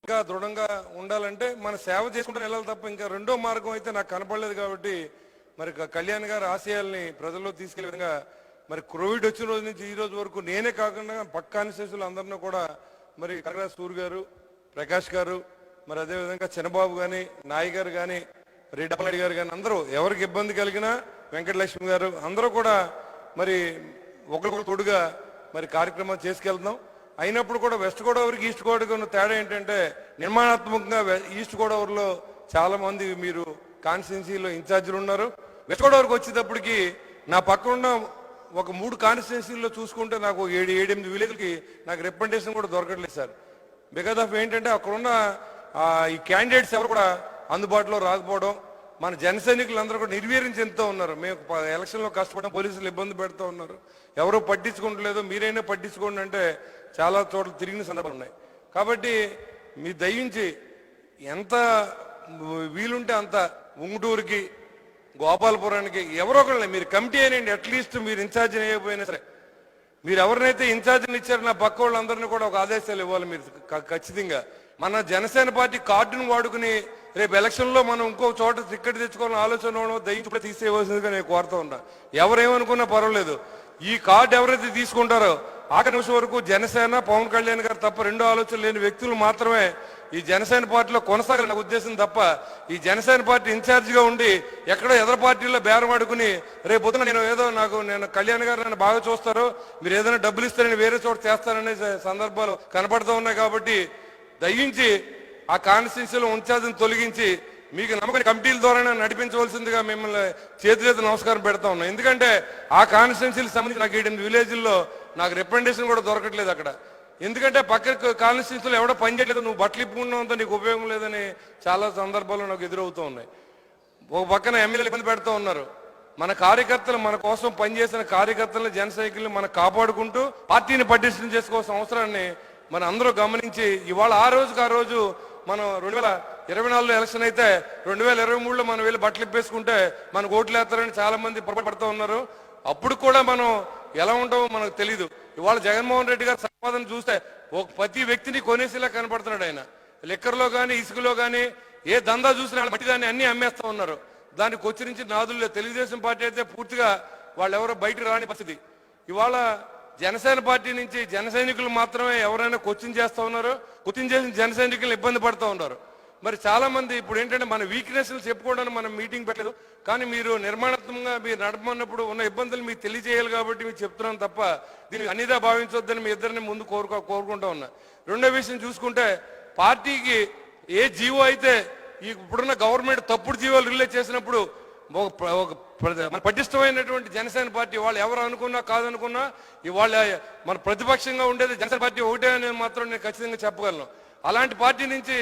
ఇంకా దృఢంగా ఉండాలంటే మన సేవ చేసుకుంటూ వెళ్ళాలి తప్ప ఇంకా రెండో మార్గం అయితే నాకు కనపడలేదు. కాబట్టి మరి కళ్యాణ్ గారి ఆశయాల్ని ప్రజల్లో తీసుకెళ్లే విధంగా మరి కోవిడ్ వచ్చిన రోజు నుంచి ఈ రోజు వరకు నేనే కాకుండా పక్క కాన్స్టిట్యూన్సీలు అందరినీ కూడా మరి కనకరాజ్ సూర్ గారు, ప్రకాష్ గారు, మరి అదేవిధంగా చిన్నబాబు కానీ, నాయ్ గారు కానీ, రెడ్డి గారు కానీ అందరూ ఎవరికి ఇబ్బంది కలిగినా, వెంకటలక్ష్మి గారు అందరూ కూడా మరి ఒకరికొకరు తోడుగా మరి కార్యక్రమాలు చేసుకెళ్తున్నాం. అయినప్పుడు కూడా వెస్ట్ గోదావరికి ఈస్ట్ గోదావరికి ఉన్న తేడా ఏంటంటే నిర్మాణాత్మకంగా ఈస్ట్ గోదావరిలో చాలా మంది మీరు కాన్స్టిట్యున్సీలో ఇన్ఛార్జీలు ఉన్నారు. వెస్ట్ గోదావరికి వచ్చేటప్పటికి నా పక్కన ఉన్న ఒక 3 కాన్స్టిట్యున్సీల్లో చూసుకుంటే నాకు 7-8 విలేజ్లకి నాకు రిప్రజెంటేషన్ కూడా దొరకట్లేదు సార్. బికాజ్ ఆఫ్ ఏంటంటే అక్కడున్న ఈ క్యాండిడేట్స్ ఎవరు కూడా అందుబాటులో రాకపోవడం, మన జన సైనికులందరూ కూడా నిర్వీర్యం చెందుతూ ఉన్నారు. మేము ఎలక్షన్లో కష్టపడడం, పోలీసులు ఇబ్బంది పెడుతూ ఉన్నారు, ఎవరూ పట్టించుకోవట్లేదు, మీరైనా పట్టించుకోండి అంటే చాలా చోట్ల తిరిగిన సందర్భాలు ఉన్నాయి. కాబట్టి మీ దయించి ఎంత వీలుంటే అంత ఉంగుటూరుకి, గోపాలపురానికి ఎవరో ఒకళ్ళని మీరు కమిటీ అయినండి, అట్లీస్ట్ మీరు ఇన్ఛార్జిని వేయకపోయినా సరే మీరు ఎవరినైతే ఇన్ఛార్జిని ఇచ్చారో నా పక్క వాళ్ళందరినీ కూడా ఒక ఆదేశాలు ఇవ్వాలి మీరు ఖచ్చితంగా. మన జనసేన పార్టీ కార్డును వాడుకుని రేపు ఎలక్షన్లో మనం ఇంకో చోట టికెట్ తెచ్చుకోవాలని ఆలోచన దయించి తీసేయవలసిందిగా నేను కోరుతా ఉన్నా. ఎవరేమనుకున్నా పర్వాలేదు, ఈ కార్డు ఎవరైతే తీసుకుంటారో ఆఖరి నిమిషం వరకు జనసేన, పవన్ కళ్యాణ్ గారు తప్ప రెండో ఆలోచన లేని వ్యక్తులు మాత్రమే ఈ జనసేన పార్టీలో కొనసాగాలని ఉద్దేశం తప్ప ఈ జనసేన పార్టీ ఇన్ఛార్జిగా ఉండి ఎక్కడో ఎదర పార్టీలో బేరం ఆడుకుని రేపు పొద్దున నేను కళ్యాణ్ గారు నన్ను బాగా చూస్తారు, మీరు ఏదైనా డబ్బులు ఇస్తే నేను వేరే చోట చేస్తాననే సందర్భాలు కనపడుతూ ఉన్నాయి. కాబట్టి దయించి ఆ కాన్స్టిట్యున్సీలో ఇన్ఛార్జిని తొలగించి మీకు నమ్మకం కమిటీల ద్వారా నడిపించవలసిందిగా మిమ్మల్ని చేతులెత్తి నమస్కారం పెడతా ఉన్నాం. ఎందుకంటే ఆ కాన్స్టిట్యున్సీలకు సంబంధించి నాకు 7 విలేజ్ల్లో నాకు రిప్రజెంటేషన్ కూడా దొరకట్లేదు అక్కడ. ఎందుకంటే పక్క కాన్స్టిట్యున్సీలో ఎవడో పని చేయట్లేదు, నువ్వు బట్టలు ఇప్పుకున్నావంతా నీకు ఉపయోగం లేదని చాలా సందర్భాల్లో నాకు ఎదురవుతూ ఉన్నాయి. ఒక పక్కన ఎమ్మెల్యేలు ఇబ్బంది పెడుతూ ఉన్నారు. మన కార్యకర్తలు, మన కోసం పనిచేసిన కార్యకర్తలను, జన సైకిల్ని మనం కాపాడుకుంటూ పార్టీని పటిష్టం చేసుకోవాల్సిన అవసరాన్ని మన అందరూ గమనించి ఇవాళ ఆ రోజు మనం 2024లో ఎలక్షన్ అయితే 2023లో మనం వెళ్ళి బట్టలు ఇప్పేసుకుంటే మనకు ఓట్లు వేస్తారని చాలా మంది పొరపడుతూ ఉన్నారు. అప్పుడు కూడా మనం ఎలా ఉంటామో మనకు తెలీదు. ఇవాళ జగన్మోహన్ రెడ్డి గారు సంపాదన చూస్తే ప్రతి వ్యక్తిని కొనేసేలా కనపడుతున్నాడు. ఆయన లిక్కర్లో కానీ, ఇసుకలో కానీ ఏ దందా చూసినా బట్టి దాన్ని అన్ని అమ్మేస్తా ఉన్నారు. దానికి కొచ్చిరించి నాదుల్లో తెలుగుదేశం పార్టీ అయితే పూర్తిగా వాళ్ళు ఎవరో బయటకు రాని పరిస్థితి. ఇవాళ జనసేన పార్టీ నుంచి జన సైనికులు మాత్రమే ఎవరైనా కోచింగ్ చేస్తూ ఉన్నారు, కోచింగ్ చేసిన జన సైనికులు ఇబ్బంది పడుతూ ఉన్నారు. మరి చాలా మంది ఇప్పుడు ఏంటంటే మన వీక్నెస్లు చెప్పుకోవడానికి మనం మీటింగ్ పెట్టలేదు, కానీ మీరు నిర్మాణాత్మకంగా మీరు నడపమన్నప్పుడు ఉన్న ఇబ్బందులు మీకు తెలియజేయాలి కాబట్టి మీకు చెప్తున్నాను తప్ప దీన్ని అన్నిదా భావించొద్దని మీ ఇద్దరిని ముందు కోరుకుంటా ఉన్నా. రెండో విషయం చూసుకుంటే పార్టీకి ఏ జీవో అయితే ఇప్పుడున్న గవర్నమెంట్ తప్పుడు జీవోలు రిలీజ్ చేసినప్పుడు మన పటిష్టమైనటువంటి జనసేన పార్టీ వాళ్ళు ఎవరు అనుకున్నా కాదనుకున్నా ఇవాళ మన ప్రతిపక్షంగా ఉండేది జనసేన పార్టీ ఒకటే అని మాత్రం నేను ఖచ్చితంగా చెప్పగలను. అలాంటి పార్టీ నుంచి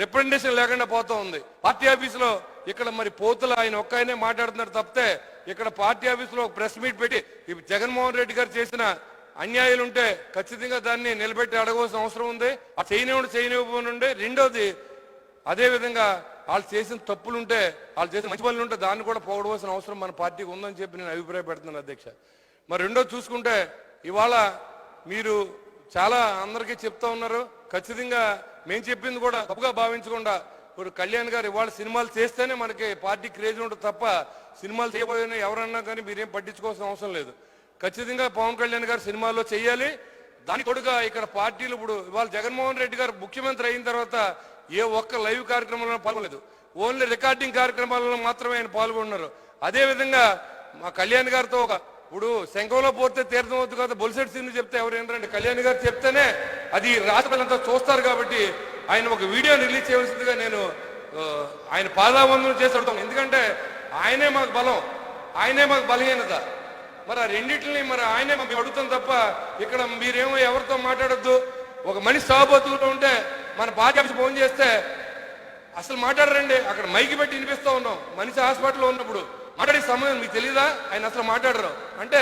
రిప్రజెంటేషన్ లేకుండా పోతా ఉంది. పార్టీ ఆఫీసులో ఇక్కడ మరి పోతులు ఆయన ఒక్కనే మాట్లాడుతున్నారు తప్పితే ఇక్కడ పార్టీ ఆఫీసులో ఒక ప్రెస్ మీట్ పెట్టి జగన్మోహన్ రెడ్డి గారు చేసిన అన్యాయాలు ఉంటే ఖచ్చితంగా దాన్ని నిలబెట్టి అడగవలసిన అవసరం ఉంది. ఆ చేయనివ్వనుండే. రెండోది అదేవిధంగా వాళ్ళు చేసిన తప్పులుంటే, వాళ్ళు చేసిన మంచి పనులు ఉంటే దాన్ని కూడా పోగొడవలసిన అవసరం మన పార్టీకి ఉందని చెప్పి నేను అభిప్రాయపెడుతున్నాను అధ్యక్ష. మరి రెండోది చూసుకుంటే ఇవాళ మీరు చాలా అందరికీ చెప్తా ఉన్నారు. ఖచ్చితంగా మేము చెప్పింది కూడా తప్పుగా భావించకుండా ఇప్పుడు కళ్యాణ్ గారు ఇవాళ సినిమాలు చేస్తేనే మనకి పార్టీ క్రేజ్ ఉంటుంది తప్ప సినిమాలు చేయబోయినా ఎవరన్నా కానీ మీరేం పట్టించుకోవాల్సిన అవసరం లేదు. ఖచ్చితంగా పవన్ కళ్యాణ్ గారు సినిమాల్లో చేయాలి. దాని తోడుగా ఇక్కడ పార్టీలు ఇప్పుడు ఇవాళ జగన్మోహన్ రెడ్డి గారు ముఖ్యమంత్రి అయిన తర్వాత ఏ ఒక్క లైవ్ కార్యక్రమంలో పాల్గొనలేదు, ఓన్లీ రికార్డింగ్ కార్యక్రమాలలో మాత్రమే ఆయన పాల్గొన్నారు. అదేవిధంగా మా కళ్యాణ్ గారితో ఇప్పుడు శంఖంలో పోతే తీర్థం వద్దు కదా, బొలిసెట్ సీన్ చెప్తే ఎవరు ఏంటంటే కళ్యాణ్ గారు చెప్తేనే అది రాష్ట్రాలంతా చూస్తారు. కాబట్టి ఆయన ఒక వీడియో రిలీజ్ చేయవలసిందిగా నేను ఆయన పాదావందనం చేసి అడుగుతాం. ఎందుకంటే ఆయనే మాకు బలం, ఆయనే మాకు బలహీనత. మరి ఆ రెండింటిని మరి ఆయనే మాకు అడుగుతాం తప్ప ఇక్కడ మీరేమో ఎవరితో మాట్లాడొద్దు. ఒక మనిషి సాగుబోతులతో ఉంటే మన పార్టీ ఆఫీస్ ఫోన్ చేస్తే అసలు మాట్లాడరండి, అక్కడ మైకి పెట్టి వినిపిస్తూ ఉన్నాం. మనిషి హాస్పిటల్లో ఉన్నప్పుడు మాట్లాడే సమయం మీకు తెలియదా, ఆయన అసలు మాట్లాడరు అంటే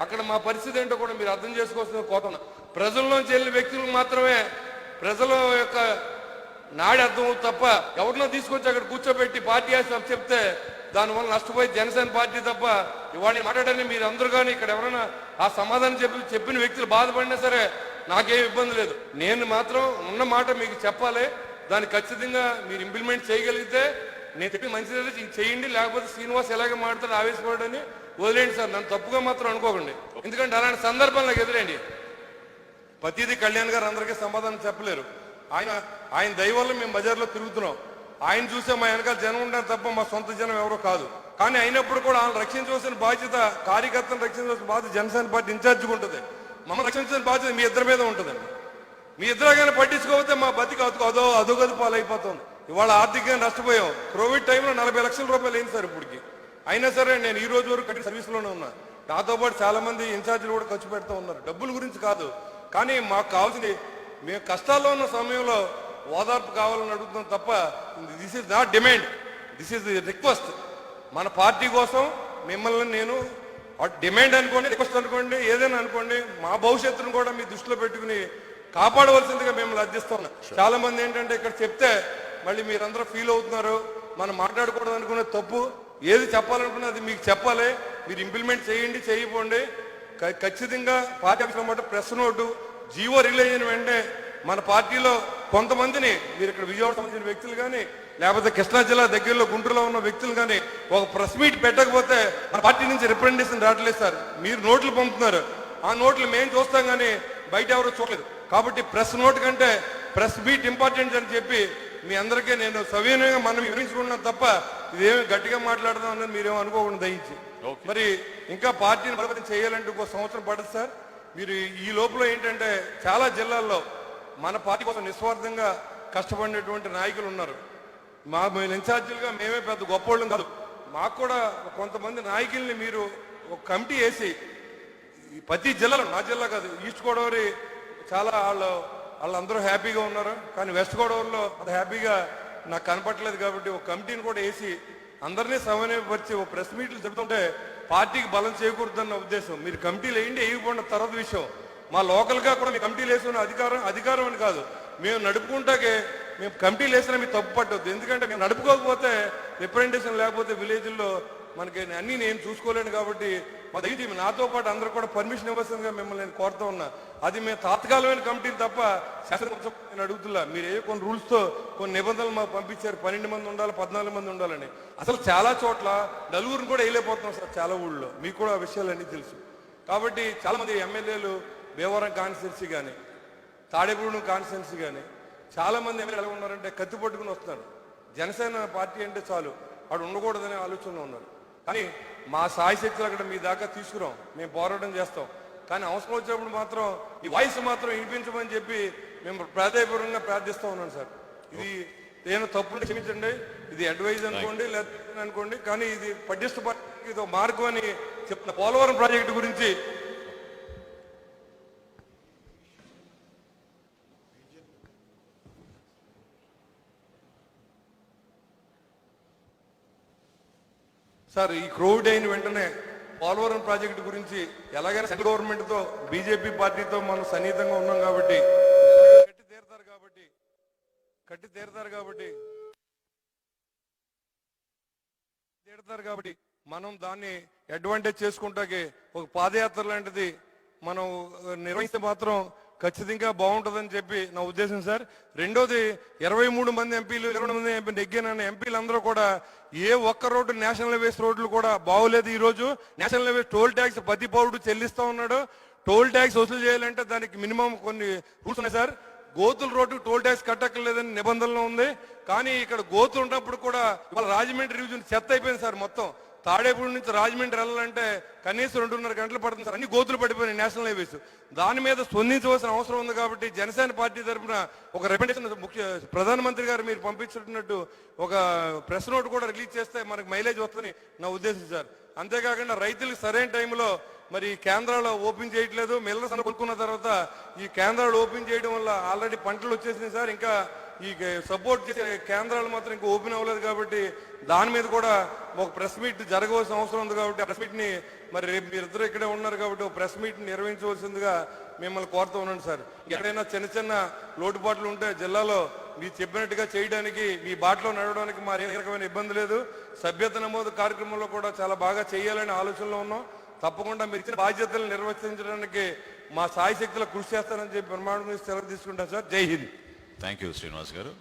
అక్కడ మా పరిస్థితి ఏంటో కూడా మీరు అర్థం చేసుకోవాల్సిన కోరుతున్నా. ప్రజల్లోంచి వెళ్ళిన వ్యక్తులకు మాత్రమే ప్రజల యొక్క నాడి అర్థం తప్ప ఎవరినో తీసుకొచ్చి అక్కడ కూర్చోబెట్టి పార్టీ ఆఫీస్ చెప్తే దానివల్ల నష్టపోయి జనసేన పార్టీ తప్ప ఇవాళ మాట్లాడని మీరు అందరూ కానీ ఇక్కడ ఎవరైనా ఆ సమాధానం చెప్పిన వ్యక్తులు బాధపడినా సరే నాకేం ఇబ్బంది లేదు. నేను మాత్రం ఉన్న మాట మీకు చెప్పాలి. దాన్ని ఖచ్చితంగా మీరు ఇంప్లిమెంట్ చేయగలిగితే నేను చెప్పి మంచిది చేయండి, లేకపోతే శ్రీనివాస్ ఎలాగే మాట్లాడతాడు ఆవేశపడని వదిలేండి సార్. నన్ను తప్పుగా మాత్రం అనుకోకండి, ఎందుకంటే అలాంటి సందర్భం నాకు ఎదురేండి. ప్రతిదీ కళ్యాణ్ గారు అందరికీ సమాధానం చెప్పలేరు. ఆయన దయ వల్ల మేము బజార్లో తిరుగుతున్నాం. ఆయన చూసే మా వెనకాల జనం ఉంటారు తప్ప మా సొంత జనం ఎవరో కాదు. కానీ అయినప్పుడు కూడా ఆయన రక్షించవలసిన బాధ్యత, కార్యకర్తను రక్షించవలసిన బాధ్యత జనసేన పార్టీ ఇన్ఛార్జిగా ఉంటుంది. మమ్మల్ని రక్షించిన బాధ్యత మీ ఇద్దరి మీద ఉంటుందండి. మీ ఇద్దరుగానే పట్టించుకోకపోతే మా బతికి అదోగది పాలైపోతుంది. ఇవాళ ఆర్థికంగా నష్టపోయాం. కోవిడ్ టైంలో 40 లక్షల రూపాయలు అయింది సార్ ఇప్పటికి. అయినా సరే నేను ఈ రోజు వరకు కట్టి సర్వీస్లోనే ఉన్నా. నాతో పాటు చాలా మంది ఇన్ఛార్జీలు కూడా ఖర్చు పెడతా ఉన్నారు. డబ్బుల గురించి కాదు, కానీ మాకు కావాల్సింది మేము కష్టాల్లో ఉన్న సమయంలో ఓదార్పు కావాలని అడుగుతున్నాం తప్ప this is not demand, this is request. మన పార్టీ కోసం మిమ్మల్ని నేను డిమాండ్ అనుకోండి, రిక్వెస్ట్ అనుకోండి, ఏదైనా అనుకోండి, మా భవిష్యత్తును కూడా మీ దృష్టిలో పెట్టుకుని కాపాడవలసిందిగా మిమ్మల్ని అర్థిస్తా ఉన్నాం. చాలా మంది ఏంటంటే ఇక్కడ చెప్తే మళ్ళీ మీరందరూ ఫీల్ అవుతున్నారు, మనం మాట్లాడకూడదు అనుకునే తప్పు. ఏది చెప్పాలనుకున్నా అది మీకు చెప్పాలి, మీరు ఇంప్లిమెంట్ చేయండి, చేయకపోండి. ఖచ్చితంగా party office press note GO release అయిన వెంటనే మన పార్టీలో కొంతమందిని, మీరు ఇక్కడ విజయవాడ సంబంధించిన వ్యక్తులు కానీ లేకపోతే కృష్ణా జిల్లా దగ్గరలో గుంటూరులో ఉన్న వ్యక్తులు కానీ ఒక ప్రెస్ మీట్ పెట్టకపోతే మన పార్టీ నుంచి రిప్రజెంటేషన్ రావట్లేదు సార్. మీరు నోట్లు పంపుతున్నారు, ఆ నోట్లు మేము చూస్తాం కానీ బయట ఎవరు చూడలేదు. కాబట్టి ప్రెస్ నోట్ కంటే ప్రెస్ మీట్ ఇంపార్టెంట్ అని చెప్పి మీ అందరికీ నేను సవినయంగా మనం వివరించుకున్నాం తప్ప ఇదేమి గట్టిగా మాట్లాడదాం అన్నది మీరేమో అనుకోకుండా దయించి. మరి ఇంకా పార్టీని బలపరిచయం చేయాలంటే 1 సంవత్సరం పడదు సార్. మీరు ఈ లోపల ఏంటంటే చాలా జిల్లాల్లో మన పార్టీ కోసం నిస్వార్థంగా కష్టపడినటువంటి నాయకులు ఉన్నారు. మా ఇన్ఛార్జీలుగా మేమే పెద్ద గొప్పోళ్ళం కాదు. మాకు కూడా కొంతమంది నాయకుల్ని మీరు ఒక కమిటీ వేసి ప్రతి జిల్లాలో, మా జిల్లా కాదు, ఈస్ట్ గోదావరి చాలా వాళ్ళందరూ హ్యాపీగా ఉన్నారు, కానీ వెస్ట్ గోదావరిలో అది హ్యాపీగా నాకు కనపట్లేదు. కాబట్టి ఒక కమిటీని కూడా వేసి అందరినీ సమన్వయపరిచి ఒక ప్రెస్ మీట్లు చెబుతుంటే పార్టీకి బలం చేకూరుతున్న ఉద్దేశం. మీరు కమిటీలు వేయండి, వేయకపోయిన తర్వాత విషయం. మా లోకల్గా కూడా మీ కమిటీలు వేసుకున్న అధికారం అని కాదు, మేము నడుపుకుంటాకే మేము కమిటీలు వేసినా మీకు తప్పు పట్టవద్దు. ఎందుకంటే మేము నడుపుకోకపోతే రిప్రజెంటేషన్ లేకపోతే విలేజ్లో మనకి అన్నీ నేను చూసుకోలేను. కాబట్టి మా దగ్గర నాతో పాటు అందరూ కూడా పర్మిషన్ ఇవ్వాల్సిందిగా మిమ్మల్ని నేను కోరుతూ ఉన్నా. అది మేము తాత్కాలికమైన కమిటీలు తప్ప శాసనసభ నేను అడుగుతున్నా. మీరు కొన్ని రూల్స్తో కొన్ని నిబంధనలు మాకు పంపించారు, 12 మంది ఉండాలి, 14 మంది ఉండాలని. అసలు చాలా చోట్ల నలుగురిని కూడా వేయలేకపోతున్నాం సార్ చాలా ఊళ్ళో. మీకు కూడా ఆ విషయాలన్నీ తెలుసు. కాబట్టి చాలా మంది ఎమ్మెల్యేలు భీమవరం కాన్స్టిట్యున్సీ కానీ తాడేపూడి కాన్స్టిట్యున్సీ కానీ చాలా మంది ఎమ్మెల్యేలు ఎలా ఉన్నారంటే కత్తి పట్టుకుని వస్తున్నారు. జనసేన పార్టీ అంటే చాలు వాడు ఉండకూడదనే ఆలోచనలో ఉన్నారు. కానీ మా సాయి శక్తులు అక్కడ మీ దాకా తీసుకురాం, మేము పోరాటం చేస్తాం. కానీ అవసరం వచ్చినప్పుడు మాత్రం ఈ వాయిస్ మాత్రం వినిపించమని చెప్పి మేము ప్రాధాయపూర్వకంగా ప్రార్థిస్తూ ఉన్నాను సార్. ఇది నేను తప్పులు క్షమించండి, ఇది అడ్వైజ్ అనుకోండి లేదా అనుకోండి, కానీ ఇది పటిష్ట పార్టీకి ఇది మార్గం అని చెప్తున్న. పోలవరం ప్రాజెక్టు గురించి సార్, ఈ కోవిడ్ అయిన వెంటనే పోలవరం ప్రాజెక్టు గురించి ఎలాగైనా సెంట్రల్ గవర్నమెంట్తో బీజేపీ పార్టీతో మనం సన్నిహితంగా ఉన్నాం కాబట్టి కట్టి తీరుతారు కాబట్టి మనం దాన్ని అడ్వాంటేజ్ చేసుకుంటాకే ఒక పాదయాత్ర లాంటిది మనం నిర్వహిస్తే మాత్రం ఖచ్చితంగా బాగుంటుందని చెప్పి నా ఉద్దేశం సార్. రెండోది 23 మంది ఎంపీలు 22 మంది ఎంపీ నెగ్గిన ఎంపీలందరూ కూడా ఏ ఒక్క రోడ్డు నేషనల్ హైవేస్ రోడ్లు కూడా బాగోలేదు. ఈ రోజు నేషనల్ హైవేస్ టోల్ ట్యాక్స్ ప్రతి పౌరుడు చెల్లిస్తా ఉన్నాడు. టోల్ ట్యాక్స్ వసూలు చేయాలంటే దానికి మినిమం కొన్ని రూల్స్ ఉన్నాయి సార్. గోతుల రోడ్డు టోల్ ట్యాక్స్ కట్టక్కర్లేదని నిబంధనలు ఉంది. కానీ ఇక్కడ గోతులు ఉన్నప్పుడు కూడా ఇవాళ రాజమండ్రి రివిజన్ చెత్త అయిపోయింది సార్. మొత్తం తాడేపూడి నుంచి రాజమండ్రి వెళ్ళాలంటే కనీసం 2.5 గంటలు పడుతుంది సార్. అన్ని గోతులు పడిపోయినాయి నేషనల్ హైవేస్. దాని మీద స్పందించవలసిన అవసరం ఉంది. కాబట్టి జనసేన పార్టీ తరఫున ఒక రికమెండేషన్ ప్రధానమంత్రి గారు మీరు పంపించినట్టు ఒక ప్రెస్ నోట్ కూడా రిలీజ్ చేస్తే మనకు మైలేజ్ వస్తుందని నా ఉద్దేశం సార్. అంతేకాకుండా రైతులకు సరైన టైంలో మరి కేంద్రాలు ఓపెన్ చేయట్లేదు. మిల్లర్స్ కొనుక్కున్న తర్వాత ఈ కేంద్రాలు ఓపెన్ చేయడం వల్ల ఆల్రెడీ పంటలు వచ్చేసినాయి సార్. ఇంకా ఈ సపోర్ట్ చేసే కేంద్రాలు మాత్రం ఇంకా ఓపెన్ అవ్వలేదు. కాబట్టి దాని మీద కూడా ఒక ప్రెస్ మీట్ జరగవలసిన అవసరం ఉంది. కాబట్టి ఆ ప్రెస్ మీట్ని మరి రేపు మీరిద్దరు ఇక్కడే ఉన్నారు కాబట్టి ఒక ప్రెస్ మీట్ని నిర్వహించవలసిందిగా మిమ్మల్ని కోరుతూ ఉన్నాను సార్. ఎక్కడైనా చిన్న లోటుపాట్లు ఉంటే జిల్లాలో మీరు చెప్పినట్టుగా చేయడానికి మీ బాటలో నడవడానికి మా ఏ రకమైన ఇబ్బంది లేదు. సభ్యత నమోదు కార్యక్రమంలో కూడా చాలా బాగా చేయాలనే ఆలోచనలో ఉన్నాం. తప్పకుండా మీరు ఇచ్చిన బాధ్యతలు నిర్వర్తించడానికి మా సాయి శక్తిలో కృషి చేస్తానని చెప్పి ప్రమాణం చేసి సెలవు తీసుకుంటాను సార్. జై హింద్. థ్యాంక్ యూ శ్రీనివాస్ గారు.